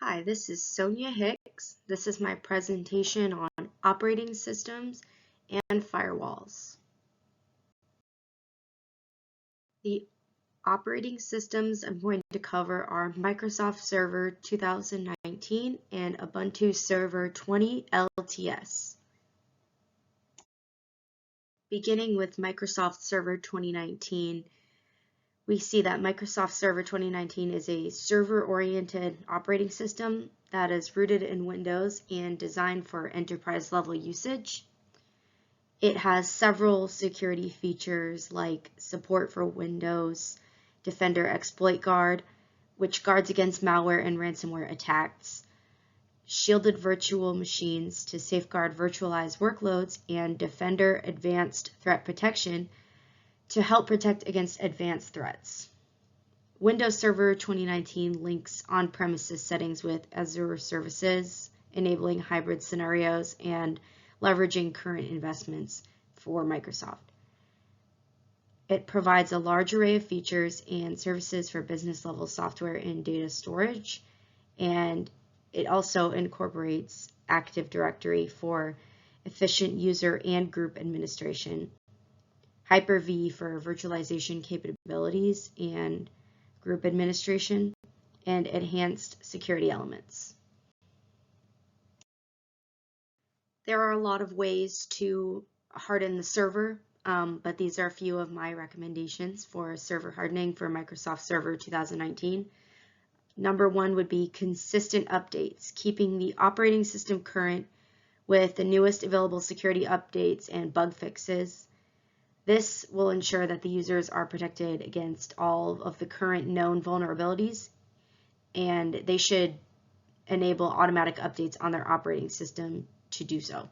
Hi, this is Sonia Hicks. This is my presentation on operating systems and firewalls. The operating systems I'm going to cover are Microsoft Server 2019 and Ubuntu Server 20 LTS. Beginning with Microsoft Server 2019, we see that Microsoft Server 2019 is a server-oriented operating system that is rooted in Windows and designed for enterprise-level usage. It has several security features like support for Windows Defender Exploit Guard, which guards against malware and ransomware attacks, shielded virtual machines to safeguard virtualized workloads, and Defender Advanced Threat Protection to help protect against advanced threats. Windows Server 2019 links on-premises settings with Azure services, enabling hybrid scenarios and leveraging current investments for Microsoft. It provides a large array of features and services for business-level software and data storage, and it also incorporates Active Directory for efficient user and group administration, Hyper-V for virtualization capabilities and group administration, and enhanced security elements. There are a lot of ways to harden the server, but these are a few of my recommendations for server hardening for Microsoft Server 2019. Number one would be consistent updates, keeping the operating system current with the newest available security updates and bug fixes. This will ensure that the users are protected against all of the current known vulnerabilities, and they should enable automatic updates on their operating system to do so.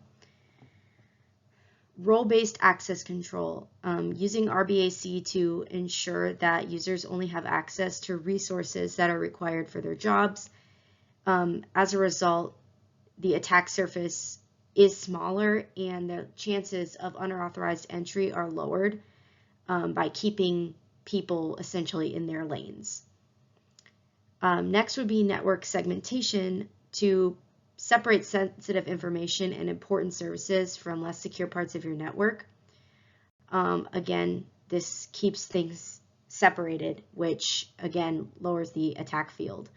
Role-based access control, using RBAC to ensure that users only have access to resources that are required for their jobs. As a result, the attack surface is smaller and the chances of unauthorized entry are lowered by keeping people essentially in their lanes. Next would be network segmentation to separate sensitive information and important services from less secure parts of your network. Again, this keeps things separated, which again lowers the attack field.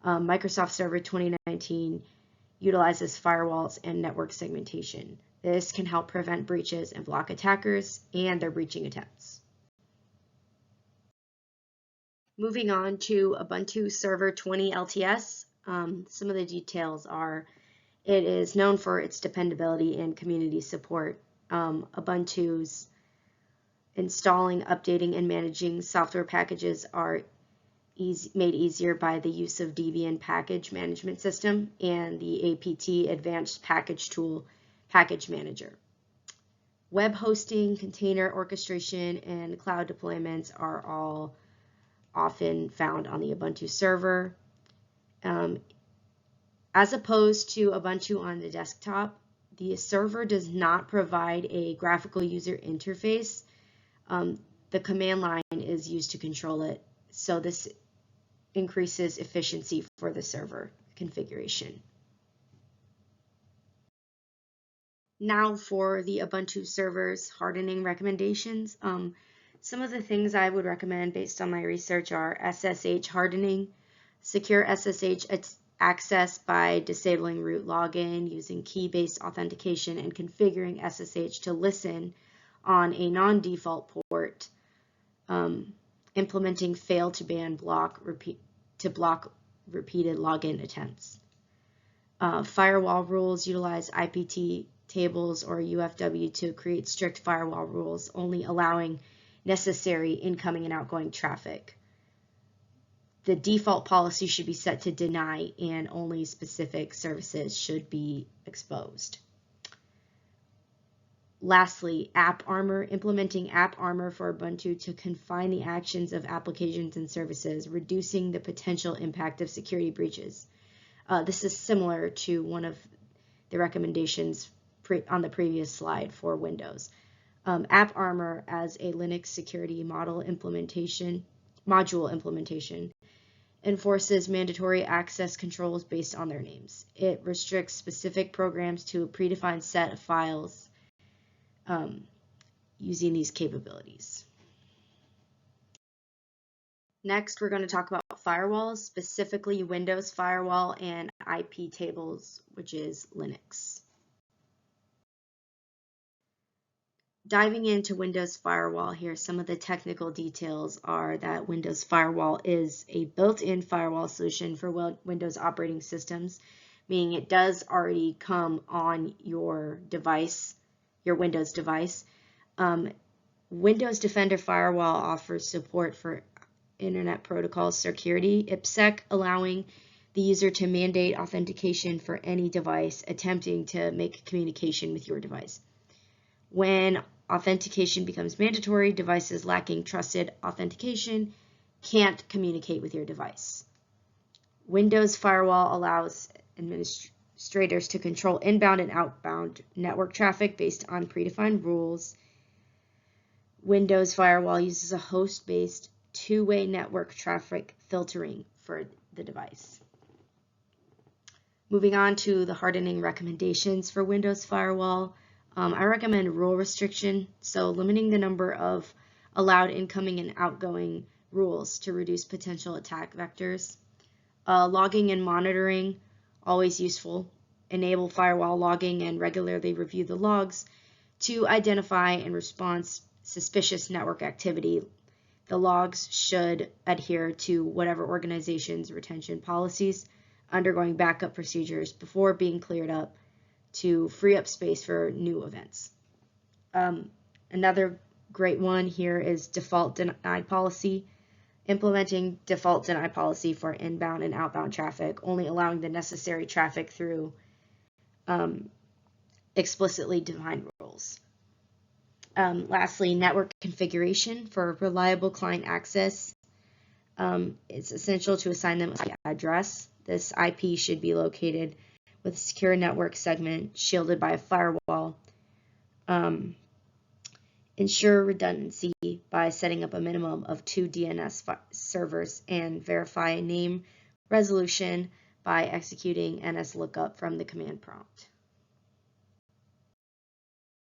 Microsoft Server 2019 utilizes firewalls and network segmentation. This can help prevent breaches and block attackers and their breaching attempts. Moving on to Ubuntu Server 20 LTS, some of the details are it is known for its dependability and community support. Ubuntu's installing, updating, and managing software packages are made easier by the use of Debian Package Management System and the APT Advanced Package Tool Package Manager. Web hosting, container orchestration, and cloud deployments are all often found on the Ubuntu server. As opposed to Ubuntu on the desktop, the server does not provide a graphical user interface. The command line is used to control it, so this increases efficiency for the server configuration. Now for the Ubuntu server's hardening recommendations. Some of the things I would recommend based on my research are SSH hardening, secure SSH access by disabling root login, using key-based authentication, and configuring SSH to listen on a non-default port, implementing fail to ban block to block repeated login attempts. Firewall rules utilize IPT tables or UFW to create strict firewall rules, only allowing necessary incoming and outgoing traffic. The default policy should be set to deny, and only specific services should be exposed. Lastly, AppArmor, implementing AppArmor for Ubuntu to confine the actions of applications and services, reducing the potential impact of security breaches. This is similar to one of the recommendations on the previous slide for Windows. AppArmor as a Linux security module implementation enforces mandatory access controls based on their names. It restricts specific programs to a predefined set of files using these capabilities. Next, we're going to talk about firewalls, specifically Windows Firewall and IP tables, which is Linux. Diving into Windows Firewall here, some of the technical details are that Windows Firewall is a built-in firewall solution for Windows operating systems, meaning it does already come on your device, your Windows device. Windows Defender Firewall offers support for Internet Protocol Security, IPsec, allowing the user to mandate authentication for any device attempting to make communication with your device. When authentication becomes mandatory, devices lacking trusted authentication can't communicate with your device. Windows Firewall allows administrators to control inbound and outbound network traffic based on predefined rules. Windows Firewall uses a host-based two-way network traffic filtering for the device. Moving on to the hardening recommendations for Windows Firewall. I recommend rule restriction, so limiting the number of allowed incoming and outgoing rules to reduce potential attack vectors. Logging and monitoring, always useful. Enable firewall logging and regularly review the logs to identify and respond suspicious network activity. The logs should adhere to whatever organization's retention policies, undergoing backup procedures before being cleared up to free up space for new events. Another great one here is default denied policy. Implementing default deny policy for inbound and outbound traffic, only allowing the necessary traffic through explicitly defined rules. Lastly, network configuration for reliable client access. It's essential to assign them an address. This IP should be located with a secure network segment shielded by a firewall. Ensure redundancy by setting up a minimum of 2 DNS servers and verify name resolution by executing NSLOOKUP from the command prompt.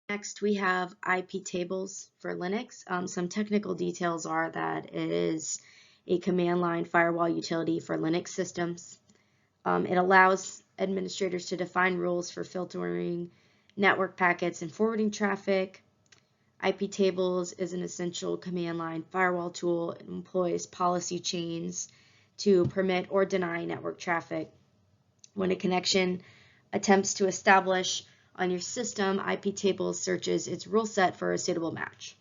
Next, we have IP tables for Linux. Some technical details are that it is a command line firewall utility for Linux systems. It allows administrators to define rules for filtering network packets and forwarding traffic. IP tables is an essential command line firewall tool. It employs policy chains to permit or deny network traffic. When a connection attempts to establish on your system, IP tables searches its rule set for a suitable match.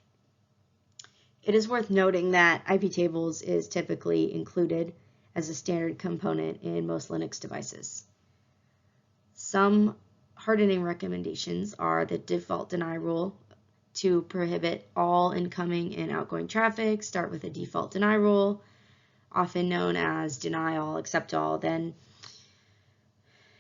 It is worth noting that IP tables is typically included as a standard component in most Linux devices. Some hardening recommendations are the default deny rule to prohibit all incoming and outgoing traffic. Start with a default deny rule, often known as deny all, accept all, and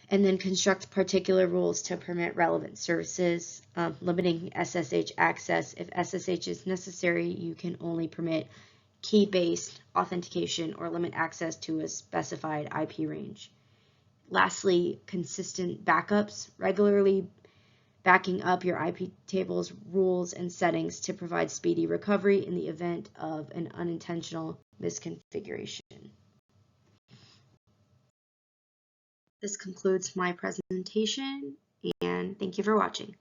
then construct particular rules to permit relevant services, limiting SSH access. If SSH is necessary, you can only permit key-based authentication or limit access to a specified IP range. Lastly, consistent backups, regularly backing up your IP tables rules and settings to provide speedy recovery in the event of an unintentional misconfiguration. This concludes my presentation, and thank you for watching.